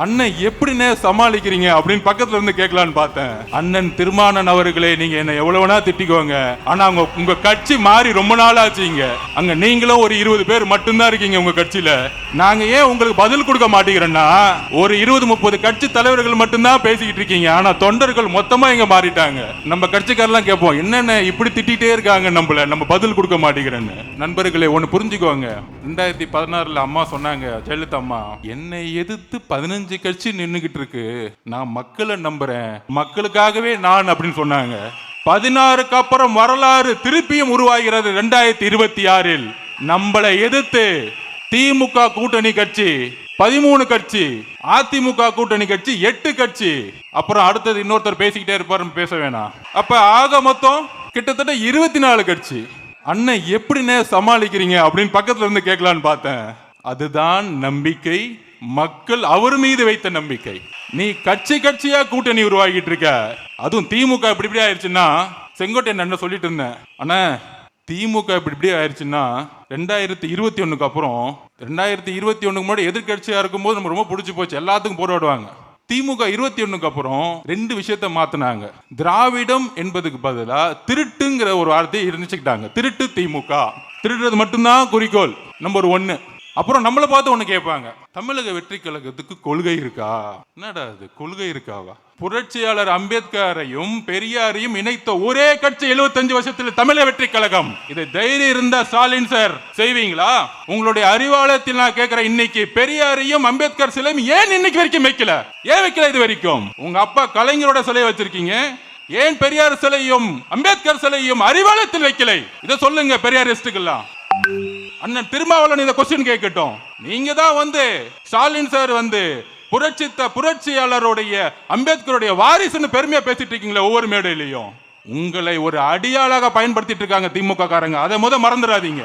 அண்ணன் எப்படின்னு சமாளிக்கிறீங்க அப்படின்னு பக்கத்துல இருந்து கேட்கலான்னு பார்த்தேன். அண்ணன் திருமானன் அவர்களே, நீங்க என்ன எவ்வளவுனா திட்டிக்கோங்க, ஆனா உங்க கட்சி மாறி ரொம்ப நாள் ஆச்சுங்க. அங்க நீங்களும் ஒரு 20 பேர் மட்டும்தான் இருக்கீங்க உங்க கட்சியில. நாங்க ஏன் உங்களுக்கு பதில் கொடுக்க மாட்டேங்கிறோம்னா, ஒரு 20-30 கட்சி தலைவர்கள் மட்டும்தான் பேசிக்கிட்டு இருக்கீங்க, ஆனா தொண்டர்கள் மொத்தமா இங்க மாறிட்டாங்க. நம்ம கட்சிக்காரெல்லாம் கேட்போம், என்னென்ன இப்படி திட்டிகிட்டே இருக்காங்க நம்மள, நம்ம பதில் கொடுக்க மாட்டேங்கிறேன்னு. நண்பர்களே, ஒன்னு புரிஞ்சுக்கோங்க. 2016 அம்மா சொன்னாங்க, ஜெயலலிதா அம்மா, என்னை எதிர்த்து 15 கட்சி நின்னுகிட்டு இருக்கு, நான் மக்களை நம்புறேன், மக்களுக்காகவே நான் அப்படின்னு சொன்னாங்க. 16க்கு அப்புறம் வரலாறு திருப்பியும் உருவாகிறது. 2026 நம்மளை எதிர்த்து திமுக கூட்டணி கட்சி 13 கட்சி, அதிமுக கூட்டணி கட்சி 8 கட்சி, அப்புறம் அடுத்தது இன்னொருத்தர் பேசிக்கிட்டே இருப்பாரு, பேச வேணாம். அப்ப ஆக மொத்தம் கிட்டத்தட்ட 24 கட்சி. அண்ணன் எப்படின்னு சமாளிக்கிறீங்க அப்படின்னு பக்கத்துல இருந்து கேட்கலான்னு பார்த்தேன். அதுதான் நம்பிக்கை, மக்கள் அவர் மீது வைத்த நம்பிக்கை. நீ கட்சி கட்சியா கூட்டணி உருவாகிட்டு இருக்க. அதுவும் திமுக இப்படி ஆயிடுச்சுன்னா, செங்கோட்டையன் அண்ணன் சொல்லிட்டு இருந்தேன், அண்ணா திமுக இப்படி ஆயிடுச்சுன்னா 2021க்கு அப்புறம் 2021க்கு முன்னாடி எதிர்கட்சியா இருக்கும்போது நம்ம ரொம்ப பிடிச்சி போச்சு, எல்லாத்துக்கும் போராடுவாங்க. திமுக 21க்கு அப்புறம் 2 விஷயத்தை மாத்தினாங்க. திராவிடம் என்பதுக்கு பதிலா திருட்டுங்கிற ஒரு வார்த்தையை இருந்துச்சுக்கிட்டாங்க. திருட்டு திமுக, திருடுறது மட்டும்தான் குறிக்கோள் நம்பர் 1. அப்புறம் நம்மளை பார்த்து ஒண்ணு கேட்பாங்க, தமிழக வெற்றி கழகத்துக்கு கொள்கை இருக்கா? என்னடா அது கொள்கை இருக்காவா? புரட்சியாளர் அம்பேத்கரையும் பெரியாரையும் இணைத்த ஒரே கட்சி 75 வருஷத்தில் தமிழக வெற்றி கழகம். இதை தைரியம் இருந்தா ஸ்டாலின் சார் செய்வீங்களா? உங்களுடைய அறிவாலயத்தில் நான் கேட்கிறேன், இன்னைக்கு பெரியாரையும் அம்பேத்கர் சிலையும் ஏன் இன்னைக்கு வரைக்கும் வைக்கல? ஏன் வைக்கல இது வரைக்கும்? உங்க அப்பா கலைஞரோட சிலையை வச்சிருக்கீங்க, ஏன் பெரியார் சிலையும் அம்பேத்கர் சிலையும் அறிவாலயத்தில் வைக்கலை? இதை சொல்லுங்க பெரியாரிஸ்டுக்கெல்லாம். அண்ணன் திருமாவளவன் இத கொஸ்டின் கேட்கட்டும். நீங்க தான் ஸ்டாலின் சார் புரட்சியாளருடைய அம்பேத்கருடைய வாரிசுன்னு பெருமையா பேசிட்டு இருக்கீங்களா ஒவ்வொரு மேடையிலையும்? உங்களை ஒரு அடியாளாக பயன்படுத்திட்டு இருக்காங்க திமுக காரங்க, அதை மறந்துடாதீங்க.